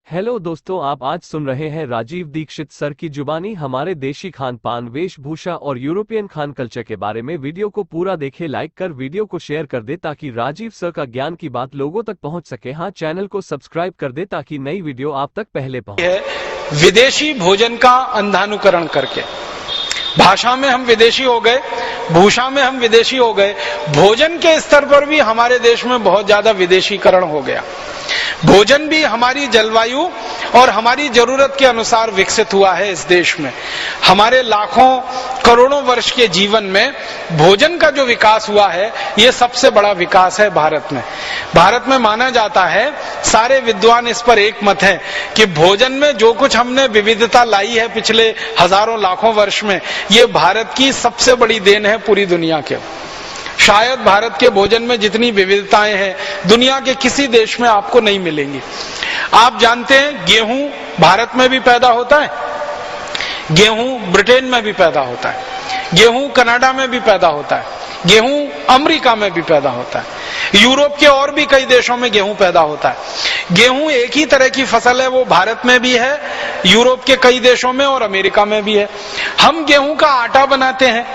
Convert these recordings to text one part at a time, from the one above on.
Hello दोस्तों, आप आज सुन रहे हैं राजीव दीक्षित सर की जुबानी हमारे देशी खान पान, वेशभूषा और यूरोपियन खान कल्चर के बारे में। वीडियो को पूरा देखें, लाइक कर वीडियो को शेयर कर दे ताकि राजीव सर का ज्ञान की बात लोगों तक पहुंच सके। हाँ, चैनल को सब्सक्राइब कर दे ताकि नई वीडियो आप तक पहले पहुंचे। विदेशी भोजन का अंधानुकरण करके भाषा में हम विदेशी हो गए, भूषा में हम विदेशी हो गए, भोजन के स्तर पर भी हमारे देश में बहुत ज्यादा विदेशीकरण हो गया। भोजन भी हमारी जलवायु और हमारी जरूरत के अनुसार विकसित हुआ है इस देश में। हमारे लाखों करोड़ों वर्ष के जीवन में भोजन का जो विकास हुआ है, ये सबसे बड़ा विकास है भारत में। भारत में माना जाता है, सारे विद्वान इस पर एक मत हैं कि भोजन में जो कुछ हमने विविधता लाई है पिछले हजारों लाखों वर्ष में, ये भारत की सबसे बड़ी देन है पूरी दुनिया के। शायद भारत के भोजन में जितनी विविधताएं हैं दुनिया के किसी देश में आपको नहीं मिलेंगी। आप जानते हैं, गेहूं भारत में भी पैदा होता है, गेहूं ब्रिटेन में भी पैदा होता है, गेहूं कनाडा में भी पैदा होता है, गेहूं अमेरिका में भी पैदा होता है, यूरोप के और भी कई देशों में गेहूं पैदा होता है। गेहूं एक ही तरह की फसल है, वो भारत में भी है, यूरोप के कई देशों में और अमेरिका में भी है। हम गेहूं का आटा बनाते हैं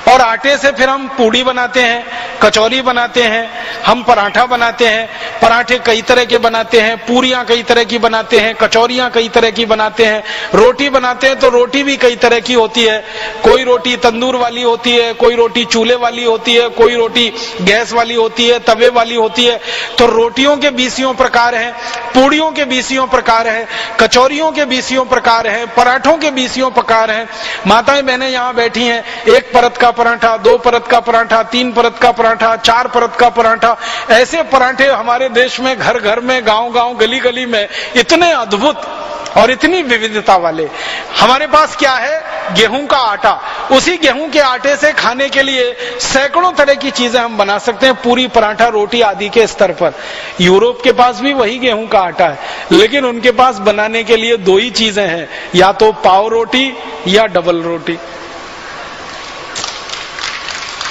और आटे से फिर हम पूड़ी बनाते हैं, कचौरी बनाते हैं, हम पराठा बनाते हैं। पराठे कई तरह के बनाते हैं, पूरियां कई तरह की बनाते हैं, कचौरियां कई तरह की बनाते हैं, रोटी बनाते हैं तो रोटी भी कई तरह की होती है। कोई रोटी तंदूर वाली होती है, कोई रोटी चूल्हे वाली होती है, कोई रोटी गैस वाली होती है, तवे वाली होती है। तो रोटियों के बीसियों प्रकार हैं, पूड़ियों के बीसियों प्रकार हैं, कचौरियों के बीसियों प्रकार हैं, पराठों के बीसियों प्रकार हैं। माताएं बहनें यहाँ बैठी हैं, एक परत का पराठा, दो परत का पराठा, तीन परत का पराठा, चार परत का पराठा, ऐसे पराठे हमारे देश में घर घर में, गांव गांव, गली गली में इतने अद्भुत और इतनी विविधता वाले। हमारे पास क्या है? गेहूं का आटा। उसी गेहूं के आटे से खाने के लिए सैकड़ों तरह की चीजें हम बना सकते हैं, पूरी, पराठा, रोटी आदि के स्तर पर। यूरोप के पास भी वही गेहूं का आटा है, लेकिन उनके पास बनाने के लिए दो ही चीजें हैं, या तो पाव रोटी या डबल रोटी।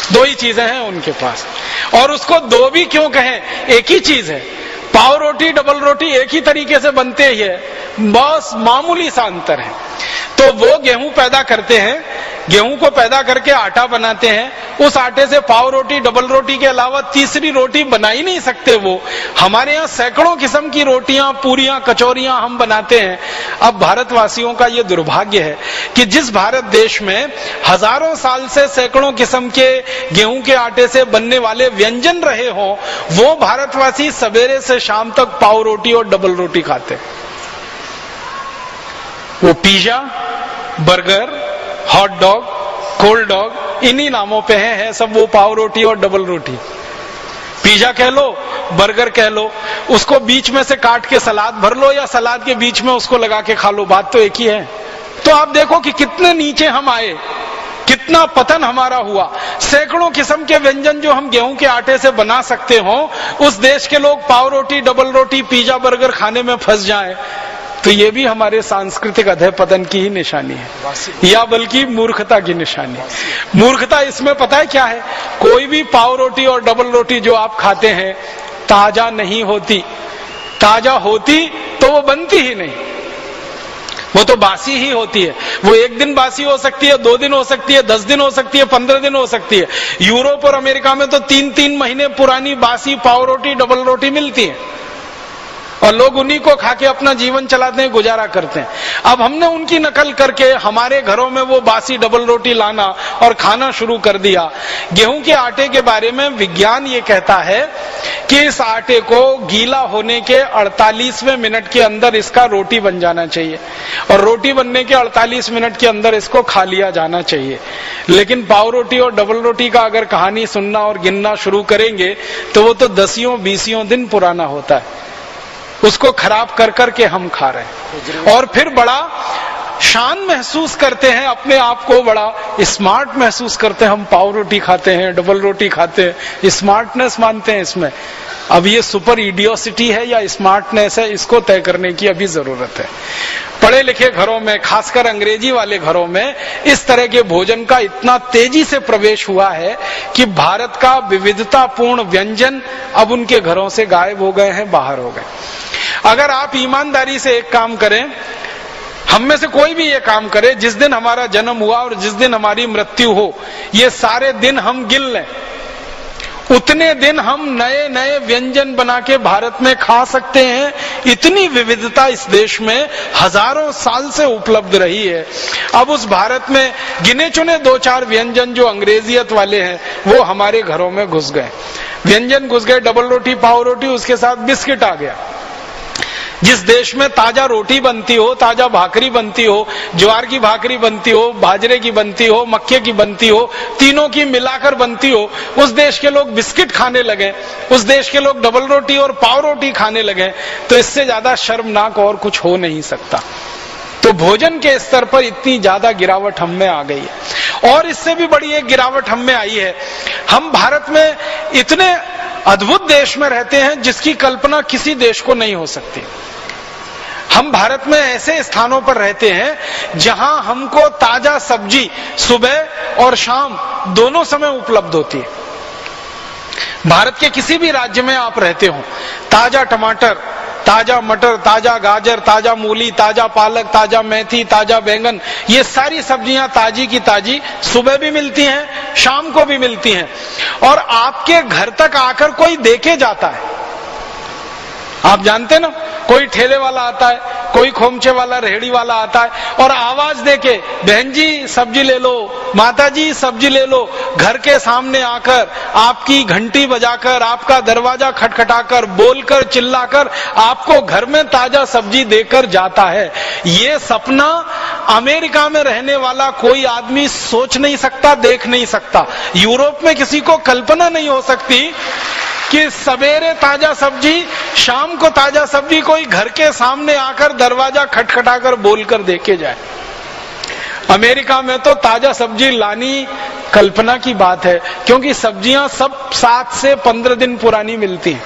दो ही चीजें हैं उनके पास। और उसको दो भी क्यों कहें, एक ही चीज है। पाव रोटी, डबल रोटी एक ही तरीके से बनते ही है, बस मामूली सा अंतर है। तो वो गेहूं पैदा करते हैं, गेहूं को पैदा करके आटा बनाते हैं। उस आटे से पाव रोटी, डबल रोटी के अलावा तीसरी रोटी बना ही नहीं सकते वो। हमारे यहाँ सैकड़ों किस्म की रोटियां, पूरियां, कचौरियां हम बनाते हैं। अब भारतवासियों का ये दुर्भाग्य है कि जिस भारत देश में हजारों साल से सैकड़ों किस्म के गेहूं के आटे से बनने वाले व्यंजन रहे हों, वो भारतवासी सवेरे से शाम तक पाव रोटी और डबल रोटी खाते। वो pizza, burger, hot dog, cold dog, इन्हीं नामों पे है सब वो पाव रोटी और डबल रोटी। पिज्जा कह लो, बर्गर कह लो, उसको बीच में से काट के सलाद भर लो या सलाद के बीच में उसको लगा के खा लो, बात तो एक ही है। तो आप देखो कि कितने नीचे हम आए, कितना पतन हमारा हुआ। सैकड़ों किस्म के व्यंजन जो हम गेहूं के आटे से बना सकते हो, उस देश के लोग पाव रोटी, डबल रोटी, पिज्जा, बर्गर खाने में फंस जाएं, तो ये भी हमारे सांस्कृतिक अधःपतन की ही निशानी है, या बल्कि मूर्खता की निशानी। मूर्खता इसमें पता है क्या है? कोई भी पाव रोटी और डबल रोटी जो आप खाते हैं ताजा नहीं होती। ताजा होती तो वो बनती ही नहीं, वो तो बासी ही होती है। वो एक दिन बासी हो सकती है, 2 दिन हो सकती है, 10 दिन हो सकती है, 15 दिन हो सकती है। यूरोप और अमेरिका में तो 3-3 महीने पुरानी बासी पाव रोटी, डबल रोटी मिलती है और लोग उन्हीं को खा के अपना जीवन चलाते हैं, गुजारा करते हैं। अब हमने उनकी नकल करके हमारे घरों में वो बासी डबल रोटी लाना और खाना शुरू कर दिया। गेहूं के आटे के बारे में विज्ञान ये कहता है कि इस आटे को गीला होने के 48वें मिनट के अंदर इसका रोटी बन जाना चाहिए और रोटी बनने के 48 मिनट के अंदर इसको खा लिया जाना चाहिए। लेकिन पाव रोटी और डबल रोटी का अगर कहानी सुनना और गिनना शुरू करेंगे तो वो तो 10-20 दिन पुराना होता है। उसको खराब कर करके हम खा रहे हैं और फिर बड़ा शान महसूस करते हैं, अपने आप को बड़ा स्मार्ट महसूस करते हैं। हम पाव रोटी खाते हैं, डबल रोटी खाते हैं, स्मार्टनेस मानते हैं इसमें। अब ये सुपर इडियोसिटी है या स्मार्टनेस है, इसको तय करने की अभी जरूरत है। पढ़े लिखे घरों में, खासकर अंग्रेजी वाले घरों में, इस तरह के भोजन का इतना तेजी से प्रवेश हुआ है कि भारत का विविधतापूर्ण व्यंजन अब उनके घरों से गायब हो गए हैं, बाहर हो गए। अगर आप ईमानदारी से एक काम करें, हम में से कोई भी ये काम करे, जिस दिन हमारा जन्म हुआ और जिस दिन हमारी मृत्यु हो, ये सारे दिन हम गिन लें, उतने दिन हम नए नए व्यंजन बना के भारत में खा सकते हैं। इतनी विविधता इस देश में हजारों साल से उपलब्ध रही है। अब उस भारत में गिने चुने 2-4 व्यंजन जो अंग्रेजियत वाले हैं वो हमारे घरों में घुस गए। व्यंजन घुस गए, डबल रोटी, पाव रोटी, उसके साथ बिस्किट आ गया। जिस देश में ताजा रोटी बनती हो, ताजा भाकरी बनती हो, ज्वार की भाकरी बनती हो, बाजरे की बनती हो, मक्के की बनती हो, तीनों की मिलाकर बनती हो, उस देश के लोग बिस्किट खाने लगे, उस देश के लोग डबल रोटी और पाव रोटी खाने लगे, तो इससे ज्यादा शर्मनाक और कुछ हो नहीं सकता। तो भोजन के स्तर पर इतनी ज्यादा गिरावट हम में आ गई है। और इससे भी बड़ी एक गिरावट हम में आई है, हम भारत में इतने अद्भुत देश में रहते हैं जिसकी कल्पना किसी देश को नहीं हो सकती। हम भारत में ऐसे स्थानों पर रहते हैं जहां हमको ताजा सब्जी सुबह और शाम दोनों समय उपलब्ध होती है। भारत के किसी भी राज्य में आप रहते हो, ताजा टमाटर, ताजा मटर, ताजा गाजर, ताजा मूली, ताजा पालक, ताजा मेथी, ताजा बैंगन, ये सारी सब्जियां ताजी की ताजी सुबह भी मिलती हैं, शाम को भी मिलती हैं, और आपके घर तक आकर कोई देके जाता है। आप जानते ना, कोई ठेले वाला आता है, कोई खोमचे वाला, रेहड़ी वाला आता है और आवाज देके, बहन जी सब्जी ले लो, माता जी सब्जी ले लो, घर के सामने आकर आपकी घंटी बजाकर, आपका दरवाजा खटखटाकर, बोलकर, चिल्लाकर आपको घर में ताजा सब्जी देकर जाता है। ये सपना अमेरिका में रहने वाला कोई आदमी सोच नहीं सकता, देख नहीं सकता। यूरोप में किसी को कल्पना नहीं हो सकती कि सवेरे ताजा सब्जी, शाम को ताजा सब्जी कोई घर के सामने आकर दरवाजा खटखटाकर बोलकर देके जाए। अमेरिका में तो ताजा सब्जी लानी कल्पना की बात है, क्योंकि सब्जियां सब 7 से 15 दिन पुरानी मिलती हैं।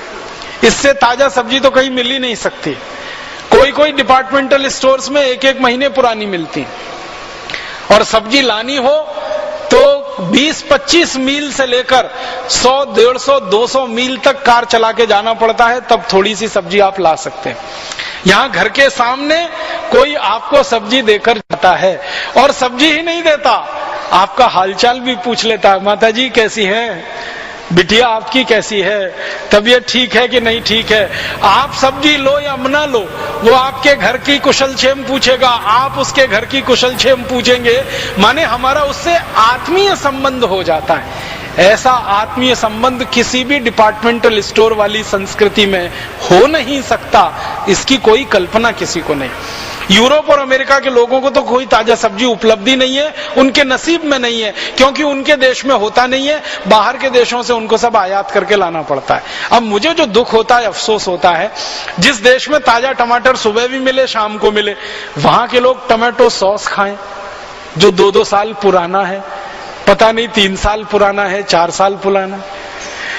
इससे ताजा सब्जी तो कहीं मिल ही नहीं सकती। कोई कोई डिपार्टमेंटल स्टोर्स में 1-1 महीने पुरानी मिलती है। और सब्जी लानी हो तो 20-25 मील से लेकर 100, 150, 200 मील तक कार चला के जाना पड़ता है, तब थोड़ी सी सब्जी आप ला सकते हैं। यहाँ घर के सामने कोई आपको सब्जी देकर जाता है, और सब्जी ही नहीं देता, आपका हालचाल भी पूछ लेता है। माता जी कैसी हैं, बिटिया आपकी कैसी है, तबीयत ठीक है कि नहीं ठीक है। आप सब्जी लो या ना लो, वो आपके घर की कुशल क्षेम पूछेगा, आप उसके घर की कुशल क्षेम पूछेंगे। माने हमारा उससे आत्मीय संबंध हो जाता है। ऐसा आत्मीय संबंध किसी भी डिपार्टमेंटल स्टोर वाली संस्कृति में हो नहीं सकता, इसकी कोई कल्पना किसी को नहीं। यूरोप और अमेरिका के लोगों को तो कोई ताजा सब्जी उपलब्धि नहीं है, उनके नसीब में नहीं है, क्योंकि उनके देश में होता नहीं है। बाहर के देशों से उनको सब आयात करके लाना पड़ता है। अब मुझे जो दुख होता है, अफसोस होता है, जिस देश में ताजा टमाटर सुबह भी मिले, शाम को मिले, वहां के लोग टमाटो सॉस खाएं जो 2-2 साल पुराना है, पता नहीं 3 साल पुराना है, 4 साल पुराना।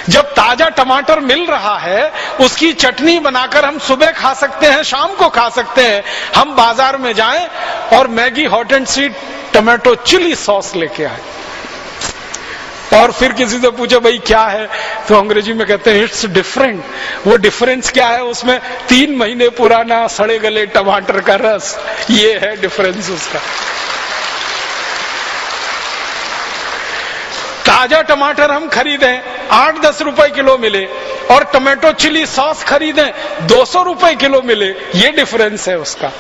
जब ताजा टमाटर मिल रहा है, उसकी चटनी बनाकर हम सुबह खा सकते हैं, शाम को खा सकते हैं। हम बाजार में जाएं और Maggi hot and sweet tomato chilli sauce लेके आए, और फिर किसी से पूछे भाई क्या है, तो अंग्रेजी में कहते हैं इट्स डिफरेंट। वो डिफरेंस क्या है? उसमें 3 महीने पुराना सड़े गले टमाटर का रस, ये है डिफरेंस उसका। ताजा टमाटर हम खरीदें 8-10 रुपए किलो मिले, और टमाटो चिली सॉस खरीदें 200 रुपए किलो मिले, ये डिफरेंस है उसका।